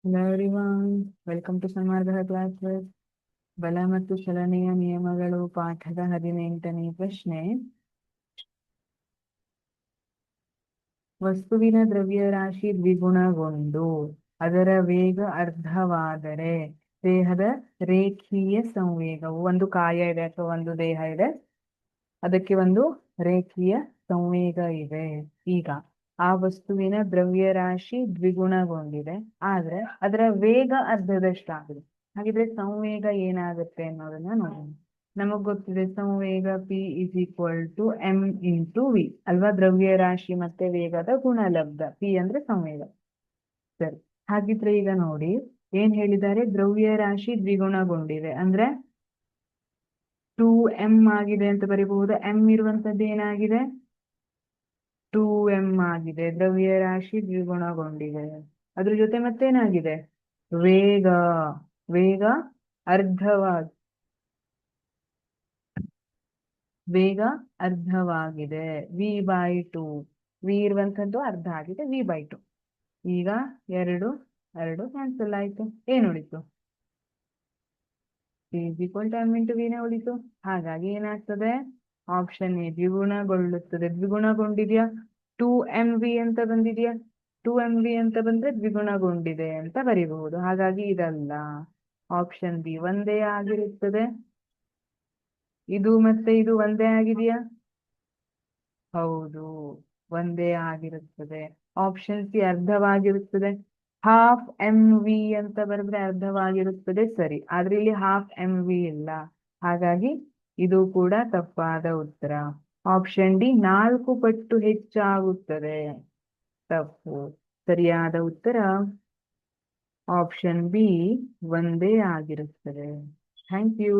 Hello everyone, welcome to ಸನ್ಮಾರ್ಗದ classes. ಬಲ ಮತ್ತು ಚಲನೆಯ ನಿಯಮಗಳು ಪಾಠದ 18ನೇ ಪ್ರಶ್ನೆ. ವಸ್ತುವಿನ ದ್ರವ್ಯರಾಶಿ ದ್ವಿಗುಣಗೊಂಡು ಅದರ ವೇಗ ಅರ್ಧವಾದರೆ ದೇಹದ ರೇಖೀಯ ಸಂವೇಗವು, ಒಂದು ಕಾಯ ಇದೆ ಅಥವಾ ಒಂದು ದೇಹ ಇದೆ, ಅದಕ್ಕೆ ಒಂದು ರೇಖೀಯ ಸಂವೇಗ ಇದೆ. ಈಗ ಆ ವಸ್ತುವಿನ ದ್ರವ್ಯರಾಶಿ ದ್ವಿಗುಣಗೊಂಡಿದೆ, ಆದ್ರೆ ಅದರ ವೇಗ ಅರ್ಧದಷ್ಟಾಗಿದೆ. ಹಾಗಿದ್ರೆ ಸಂವೇಗ ಏನಾಗುತ್ತೆ ಅನ್ನೋದನ್ನ ನೋಡೋಣ. ನಮಗ್ ಗೊತ್ತಿದೆ ಸಂವೇಗ P is equal to M into V ಅಲ್ವಾ? ದ್ರವ್ಯರಾಶಿ ಮತ್ತೆ ವೇಗದ ಗುಣಲಬ್ಧ. P ಅಂದ್ರೆ ಸಂವೇಗ. ಸರಿ, ಹಾಗಿದ್ರೆ ಈಗ ನೋಡಿ ಏನ್ ಹೇಳಿದ್ದಾರೆ, ದ್ರವ್ಯರಾಶಿ ದ್ವಿಗುಣಗೊಂಡಿದೆ ಅಂದ್ರೆ 2m ಆಗಿದೆ ಅಂತ ಬರೀಬಹುದು. m ಇರುವಂತದ್ದು ಏನಾಗಿದೆ? 2m ಆಗಿದೆ. ದ್ರವ್ಯರಾಶಿ ದ್ವಿಗುಣಗೊಂಡಿದೆ. ಅದ್ರ ಜೊತೆ ಮತ್ತೇನಾಗಿದೆ? ವೇಗ ವೇಗ ಅರ್ಧವಾಗಿ ವೇಗ ಅರ್ಧವಾಗಿದೆ. v/2. ವಿ ಇರುವಂತದ್ದು ಅರ್ಧ ಆಗಿದೆ, v/2. ಈಗ ಎರಡು ಎರಡು ಕ್ಯಾನ್ಸಲ್ ಆಯ್ತು. ಏನ್ ಉಳಿತು? p = m × v ನೇ ಉಳಿತು. ಹಾಗಾಗಿ ಏನಾಗ್ತದೆ? Option A ದ್ವಿಗುಣಗೊಳ್ಳುತ್ತದೆ. ದ್ವಿಗುಣಗೊಂಡಿದ್ಯಾ? 2mv ಅಂತ ಬಂದಿದ್ಯಾ? 2mv ಅಂತ ಬಂದ್ರೆ ದ್ವಿಗುಣಗೊಂಡಿದೆ ಅಂತ ಬರೀಬಹುದು. ಹಾಗಾಗಿ ಇದಲ್ಲ, ಆಪ್ಷನ್ ಬಿ ಒಂದೇ ಆಗಿರುತ್ತದೆ. ಇದು ಮತ್ತೆ ಇದು ಒಂದೇ ಆಗಿದೆಯಾ? ಹೌದು, ಒಂದೇ ಆಗಿರುತ್ತದೆ. ಆಪ್ಷನ್ ಸಿ ಅರ್ಧವಾಗಿರುತ್ತದೆ. ಹಾಫ್ ಎಂ ವಿ ಅಂತ ಬರೆದ್ರೆ ಅರ್ಧವಾಗಿರುತ್ತದೆ, ಸರಿ. ಆದ್ರೆ ಇಲ್ಲಿ ಹಾಫ್ ಎಂ ವಿ ಇಲ್ಲ, ಹಾಗಾಗಿ ಇದು ಕೂಡ ತಪ್ಪಾದ ಉತ್ತರ. ಆಪ್ಷನ್ ಡಿ 4 ಪಟ್ಟು ಹೆಚ್ಚಾಗುತ್ತದೆ, ತಪ್ಪು. ಸರಿಯಾದ ಉತ್ತರ ಆಪ್ಷನ್ ಬಿ ಒಂದೇ ಆಗಿರುತ್ತದೆ. Thank you.